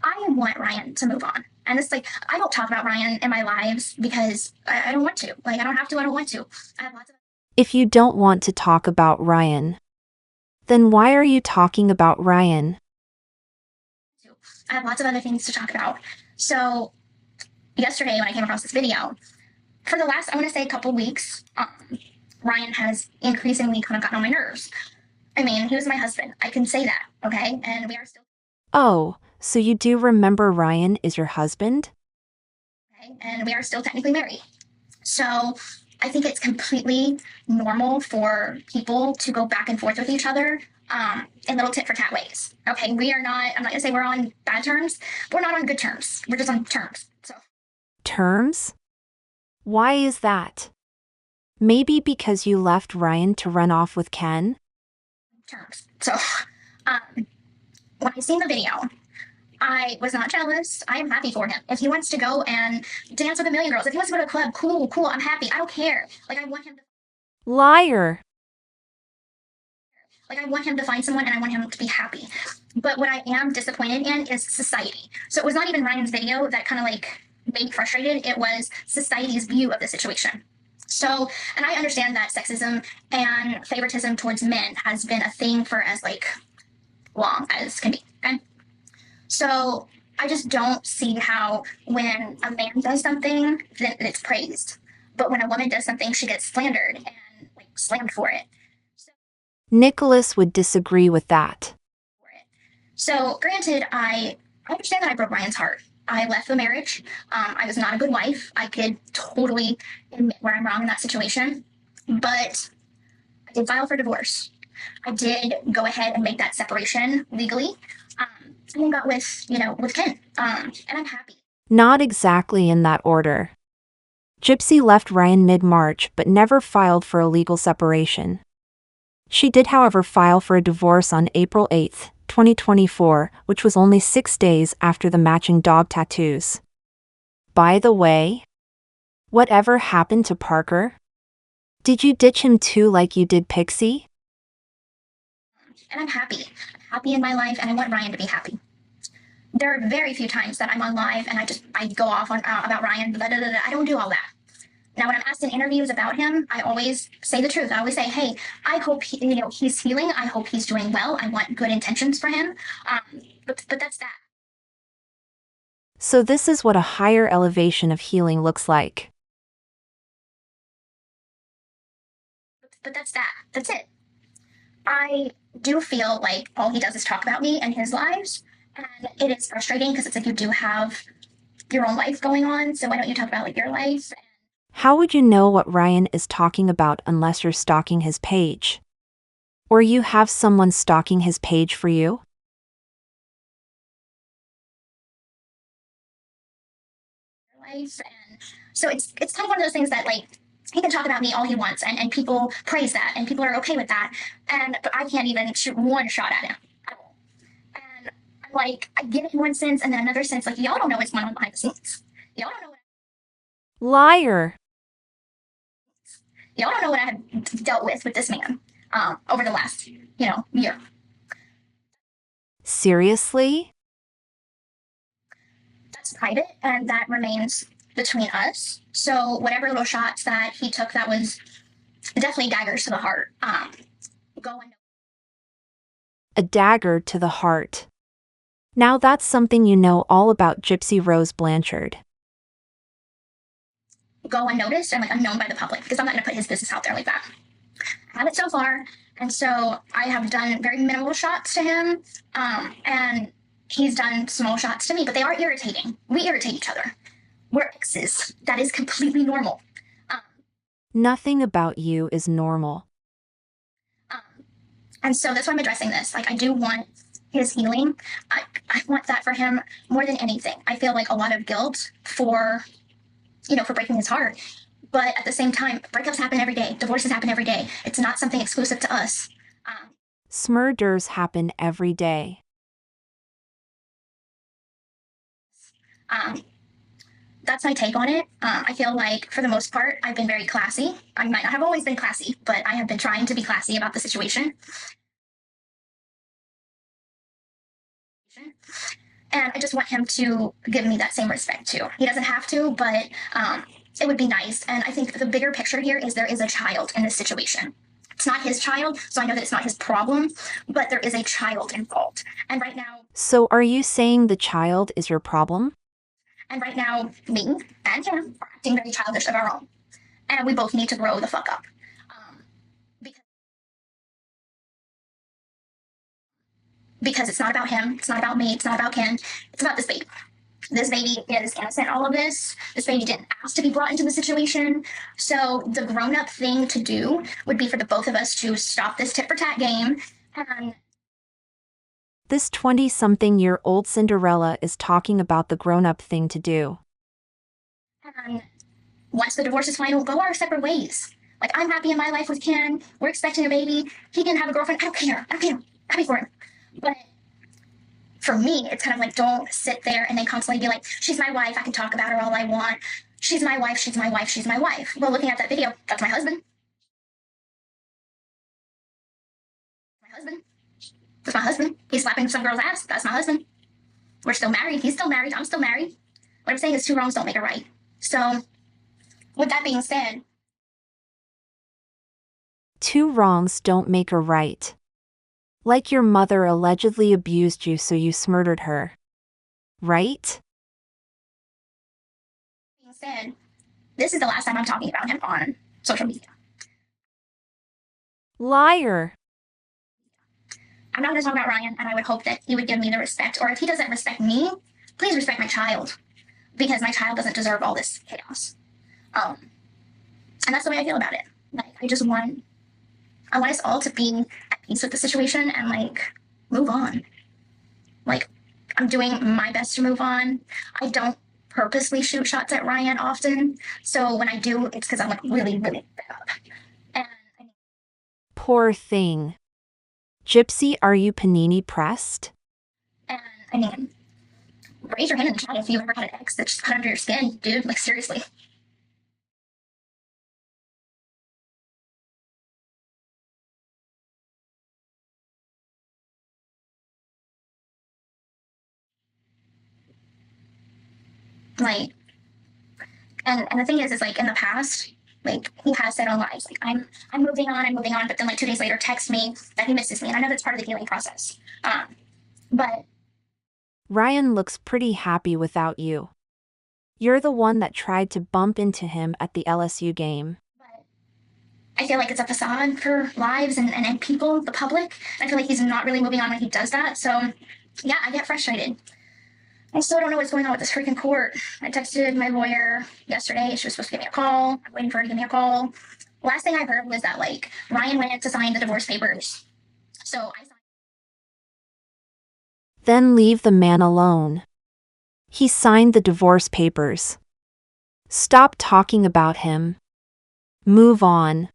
I want Ryan to move on. And it's like, I don't talk about Ryan in my lives because I don't want to. Like, I don't have to, I don't want to. I have lots of If you don't want to talk about Ryan, then why are you talking about Ryan? I have lots of other things to talk about. So yesterday when I came across this video, for the last, I want to say a couple weeks, Ryan has increasingly kind of gotten on my nerves. I mean, he was my husband. I can say that, okay? And we are still Oh, so you do remember Ryan is your husband? okay, and we are still technically married. So I think it's completely normal for people to go back and forth with each other in little tit for tat ways. Okay, we are not, I'm not gonna say we're on bad terms, but we're not on good terms. We're just on terms. So, Terms? Why is that? Maybe because you left Ryan to run off with Ken? terms. So, um, when I seen the video, I was not jealous. I am happy for him. If he wants to go and dance with a million girls, if he wants to go to a club, cool, cool. I'm happy. I don't care. Liar! I want him to find someone and I want him to be happy. But what I am disappointed in is society. So it was not even Ryan's video that kind of like made me frustrated. It was society's view of the situation. So, and I understand that sexism and favoritism towards men has been a thing for as like long as can be. Okay. So I just don't see how when a man does something, then it's praised. But when a woman does something, she gets slandered and like slammed for it. Nicholas would disagree with that. So, granted, I understand that I broke Ryan's heart. I left the marriage. I was not a good wife. I could totally admit where I'm wrong in that situation. But I did file for divorce. I did go ahead and make that separation legally. And then got with, with Ken. And I'm happy. Not exactly in that order. Gypsy left Ryan mid-March but never filed for a legal separation. She did, however, file for a divorce on April 8, 2024, which was only 6 days after the matching dog tattoos. By the way, whatever happened to Parker? Did you ditch him too like you did Pixie? And I'm happy. I'm happy in my life and I want Ryan to be happy. There are very few times that I'm on live and I go off on about Ryan. Blah, blah, blah, blah. I don't do all that. Now, when I'm asked in interviews about him, I always say the truth. I always say, "Hey, I hope he's healing. I hope he's doing well. I want good intentions for him." But that's that. So this is what a higher elevation of healing looks like. But that's that. That's it. I do feel like all he does is talk about me and his lives, and it is frustrating because it's like you do have your own life going on. So why don't you talk about like your life? How would you know what Ryan is talking about unless you're stalking his page? Or you have someone stalking his page for you? Life, and so it's kind of one of those things that like he can talk about me all he wants, and people praise that, and people are okay with that, but I can't even shoot one shot at him at all. And I'm like, I get it in one sense, and then another sense, like y'all don't know what's going on behind the scenes. Y'all don't know what Liar! y'all don't know what I have dealt with this man over the last year. Seriously? That's private, and that remains between us. So whatever little shots that he took, that was definitely daggers to the heart. Going A dagger to the heart. Now that's something you know all about Gypsy Rose Blanchard. go unnoticed and like unknown by the public because I'm not going to put his business out there like that. I have it so far, and so I have done very minimal shots to him, and he's done small shots to me, but they are irritating. We irritate each other. We're exes. That is completely normal. Nothing about you is normal. And so that's why I'm addressing this. Like, I do want his healing. I want that for him more than anything. I feel like a lot of guilt for breaking his heart. But at the same time, breakups happen every day. Divorces happen every day. It's not something exclusive to us. Smurders happen every day. That's my take on it. I feel like, for the most part, I've been very classy. I might not have always been classy, but I have been trying to be classy about the situation. And I just want him to give me that same respect too. He doesn't have to, but it would be nice. And I think the bigger picture here is there is a child in this situation. It's not his child, so I know that it's not his problem, but there is a child involved. And right now, So are you saying the child is your problem? me and him are acting very childish of our own. And we both need to grow the fuck up. Because it's not about him, it's not about me, it's not about Ken, it's about this baby. This baby is innocent, all of this. This baby didn't ask to be brought into the situation. So the grown up thing to do would be for the both of us to stop this tit for tat game. And This 20-something-year-old Cinderella is talking about the grown-up thing to do. and once the divorce is final, go our separate ways. Like, I'm happy in my life with Ken. We're expecting a baby. He can have a girlfriend. I don't care. I'm happy for him. But for me, it's kind of like, don't sit there and then constantly be like, she's my wife. I can talk about her all I want. She's my wife. She's my wife. She's my wife. Well, looking at that video, that's my husband. My husband. That's my husband. He's slapping some girl's ass. That's my husband. We're still married. He's still married. I'm still married. What I'm saying is two wrongs don't make a right. So, with that being said, Two wrongs don't make a right. Like your mother allegedly abused you, so you murdered her. Right? this is the last time I'm talking about him on social media. Liar. I'm not going to talk about Ryan, and I would hope that he would give me the respect, or if he doesn't respect me, please respect my child, because my child doesn't deserve all this chaos. And that's the way I feel about it. Like, I want us all to be at peace with the situation and like move on. Like, I'm doing my best to move on. I don't purposely shoot shots at Ryan often, so when I do, it's because I'm like really, really fed up. And Poor thing. Gypsy, are you panini pressed? I mean, raise your hand in the chat if you've ever had an ex that just cut under your skin, dude. Like, seriously. Like, and the thing is like in the past, like he has said on lives, like I'm moving on, but then like 2 days later text me that he misses me, and I know that's part of the healing process. But Ryan looks pretty happy without you. You're the one that tried to bump into him at the LSU game. I feel like it's a facade for lives and people, the public. I feel like he's not really moving on when he does that. So yeah, I get frustrated. I still don't know what's going on with this freaking court. I texted my lawyer yesterday. She was supposed to give me a call. I'm waiting for her to give me a call. Last thing I heard was that like Ryan went to sign the divorce papers. So I signed. Then leave the man alone. He signed the divorce papers. Stop talking about him. Move on.